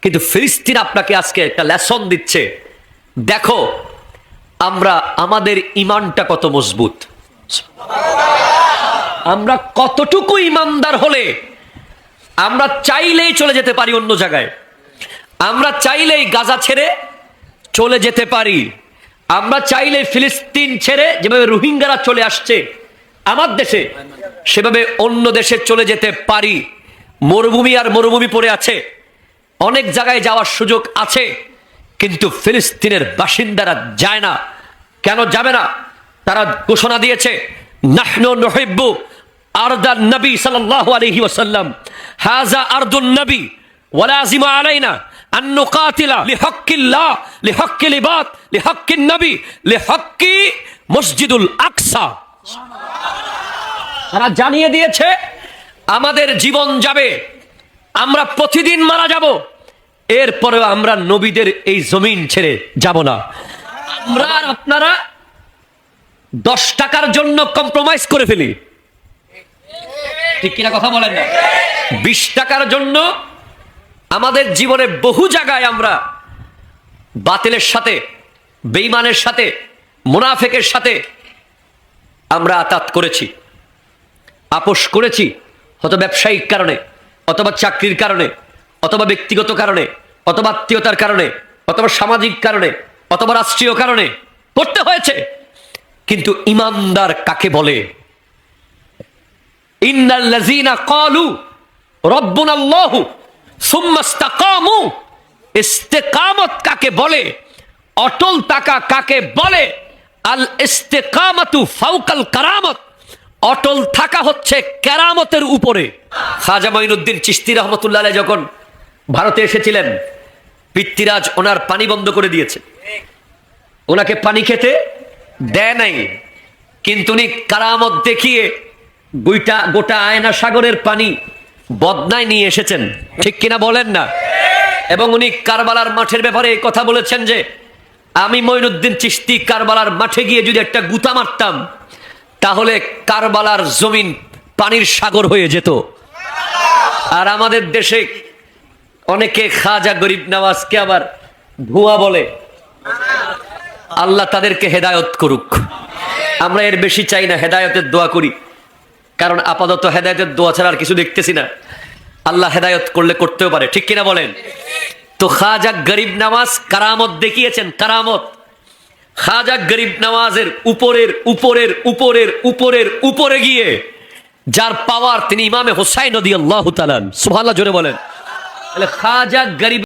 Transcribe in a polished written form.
কিন্তু ফিলিস্তিন আপনাকে আজকে একটা লেসন দিচ্ছে। দেখো আমরা আমাদের ঈমানটা কত মজবুত, আমরা কতটুকু ঈমানদার হলে আমরা চাইলেই চলে যেতে পারি অন্য জায়গায়, আমরা চাইলেই গাজা ছেড়ে চলে যেতে পারি, আমরা চাইলে ফিলিস্তিন ছেড়ে যেভাবে রোহিঙ্গারা চলে আসছে আমার দেশে সেভাবে অন্য দেশে চলে যেতে পারি। মরুভূমি আর মরুভূমি পড়ে আছে, অনেক জায়গায় যাওয়ার সুযোগ আছে, কিন্তু ফিলিস্তিনের বাসিন্দারা যায় না। কেন যাবে না? তারা ঘোষণা দিয়েছে নাহনু নুহিব্বু আরদান নবী সাল্লাল্লাহু আলাইহি ওয়াসাল্লাম, হাযা আরদুন নবী ওয়া লাযিমা আলাইনা আন নুকাতিলা লিহাক্কিল্লাহ লিহাক্কিল ইবাদ লিহাক্কিন নবী লিহাক্কি মসজিদুল আকসা। তারা জানিয়ে দিয়েছে আমাদের জীবন যাবে, আমরা প্রতিদিন মারা যাব, এরপরেও আমরা নবীদের এই জমিন ছেড়ে যাব না। আমরা আর আপনারা 10 টাকার জন্য কম্প্রোমাইজ করে ফেলি, ঠিক কিনা কথা বলেন না? 20 টাকার জন্য আমাদের জীবনে বহু জায়গায় আমরা বাতিলের সাথে, বেঈমানের সাথে, মুনাফিকের সাথে আমরা আতাত করেছি, আপোষ করেছি, হয়তো ব্যবসায়িক কারণে, অথবা চাকরির কারণে, অথবা ব্যক্তিগত কারণে, অথবা আত্মীয়তার কারণে, অথবা সামাজিক কারণে, অথবা রাষ্ট্রীয় কারণে করতে হয়েছে। কিন্তু ঈমানদার কাকে বলে? ইন্নাল্লাযীনা ক্বালু রাব্বুনাল্লাহু সুম্মা ইসতাকামু, ইস্তেকামত কাকে বলে? অটল থাকা কাকে বলে? আল ইস্তেকামাতু ফাওকাল কারামত, অটল থাকা হচ্ছে কেরামতের উপরে। খাজা মঈনুদ্দিন চিশতি রহমতুল্লাহ আলাইহি যখন ভারতে এসেছিলেন, পৃথ্বীরাজ ওনার পানি বন্ধ করে দিয়েছে, ওনাকে পানি খেতে দেয় নাই, কিন্তু উনি কারামত দেখিয়ে গোটা আয়না সাগরের পানি বদনায় নিয়ে এসেছেন, ঠিক কিনা বলেন না? এবং উনি কারবালার মাঠের ব্যাপারে এই কথা বলেছেন যে আমি মঈনুদ্দিন চিশতি কারবালার মাঠে গিয়ে যদি একটা গুতা মারতাম তাহলে কারবালার জমিন পানির সাগর হয়ে যেত। আর আমাদের দেশে অনেকে খাজা গরিব নওয়াজকে আবার ভুয়া বলে। আল্লাহ তাদেরকে হেদায়েত করুক। আমরা এর বেশি চাই না, হেদায়েতের দোয়া করি, কারণ আপাতত হেদায়েতের দোয়া ছাড়া আর কিছু দেখতেছি না। আল্লাহ হেদায়েত করলে করতেও পারে, ঠিক কিনা বলেন? তো খাজা গরিব নওয়াজ কারামত দেখিয়েছেন, কারামত। খাজা গরিব নওয়াজের উপরের উপরের উপরের উপরের উপরে গিয়ে যার পাওয়ার, তিনি ইমামে হুসাইন রাদিয়াল্লাহু তাআলা, সুবহানাল্লাহ জোরে বলেন। তাহলে খাজা গরিব